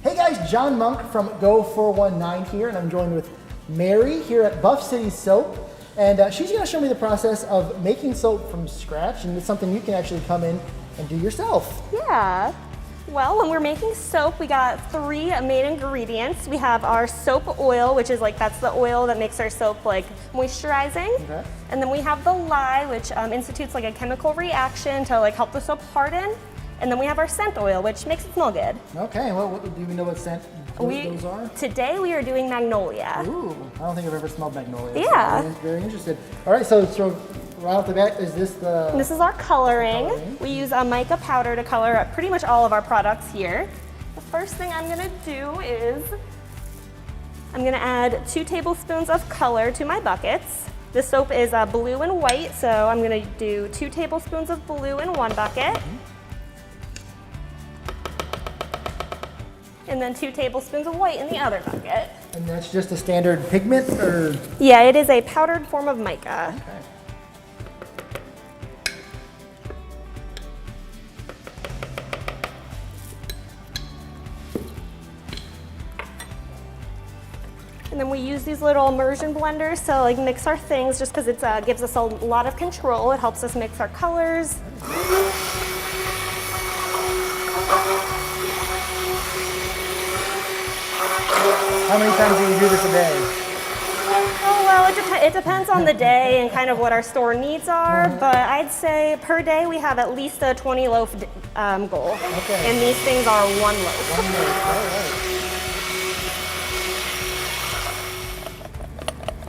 Hey guys, John Monk from Go419 here, and I'm joined with Mary here at Buff City Soap. And she's gonna show me the process of making soap from scratch, and it's something you can actually come in and do yourself. Yeah. Well, when we're making soap, we got 3 main ingredients. We have our soap oil, which is that's the oil that makes our soap moisturizing. Okay. And then we have the lye, which institutes a chemical reaction to help the soap harden. And then we have our scent oil, which makes it smell good. Okay, well, do you know what scent those are? Today we are doing magnolia. Ooh, I don't think I've ever smelled magnolia. Yeah. So I'm very interested. All right, so right off the bat, is this the... This is our coloring. We use a mica powder to color pretty much all of our products here. The first thing I'm gonna do is, I'm gonna add 2 tablespoons of color to my buckets. The soap is blue and white, so I'm gonna do 2 tablespoons of blue in one bucket. And then 2 tablespoons of white in the other bucket. And that's just a standard pigment, or? Yeah, it is a powdered form of mica. Okay. And then we use these little immersion blenders to mix our things, just because it gives us a lot of control. It helps us mix our colors. How many times do you do this a day? Oh, well, it depends on the day and kind of what our store needs are, but I'd say per day we have at least a 20 loaf goal. Okay. And these things are 1 loaf. 1 loaf,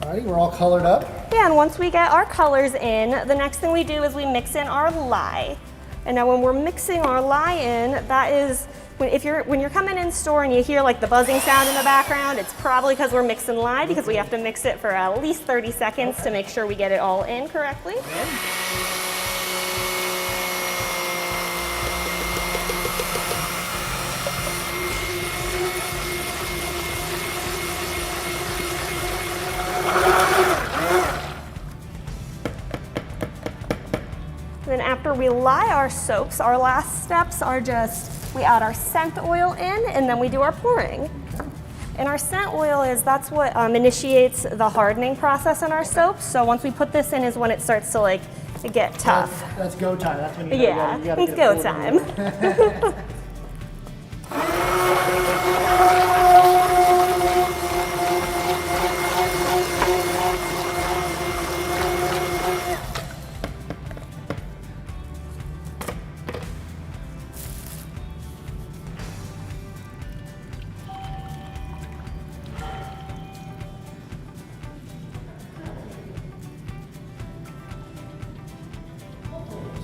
all right. Alrighty, we're all colored up. Yeah, and once we get our colors in, the next thing we do is we mix in our lye. And now when we're mixing our lye in, that is, when you're coming in store and you hear the buzzing sound in the background, it's probably because we're mixing lye, because we have to mix it for at least 30 seconds to make sure we get it all in correctly. Then after we lye our soaps, our last steps are we add our scent oil in, and then we do our pouring. And our scent oil that's what initiates the hardening process in our soaps. So once we put this in is when it starts to get tough. That's go time. That's when you gotta it's go time.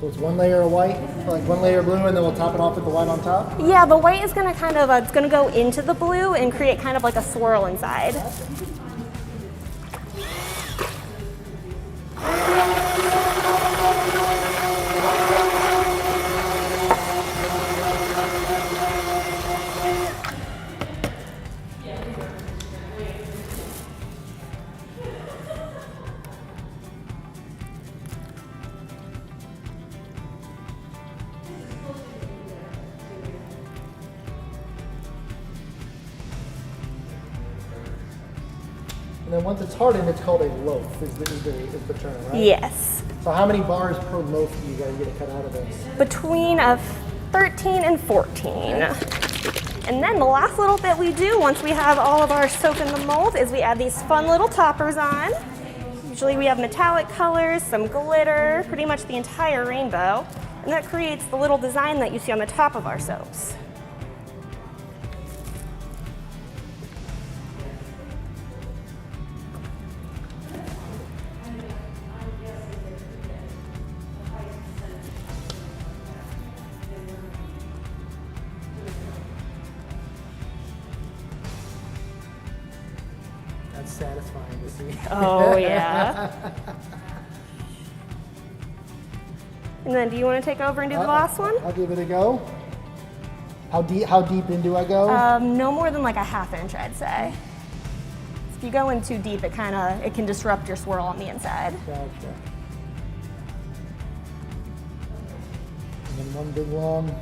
So it's 1 layer of white, 1 layer of blue, and then we'll top it off with the white on top? Yeah, the white is gonna it's gonna go into the blue and create kind of a swirl inside. And then once it's hardened, it's called a loaf, is the term, right? Yes. So how many bars per loaf do you guys get to cut out of this? Between 13 and 14. And then the last little bit we do once we have all of our soap in the mold is we add these fun little toppers on. Usually we have metallic colors, some glitter, pretty much the entire rainbow. And that creates the little design that you see on the top of our soaps. That's satisfying to see. Oh, yeah. And then do you want to take over and do the last one? I'll give it a go. How deep in do I go? No more than like a ½ inch, I'd say. If you go in too deep, it can disrupt your swirl on the inside. Gotcha. And then one big long.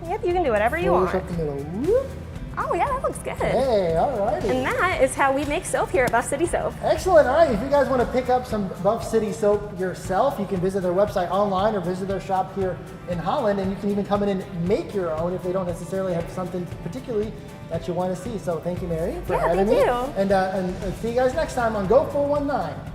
Yep, you can do whatever you want. Up the middle. Whoop. Oh yeah, that looks good. Hey, all righty. And that is how we make soap here at Buff City Soap. Excellent. All right. If you guys want to pick up some Buff City soap yourself, you can visit their website online or visit their shop here in Holland, and you can even come in and make your own if they don't necessarily have something particularly that you want to see. So thank you, Mary, for having me. thank you. And see you guys next time on Go 419.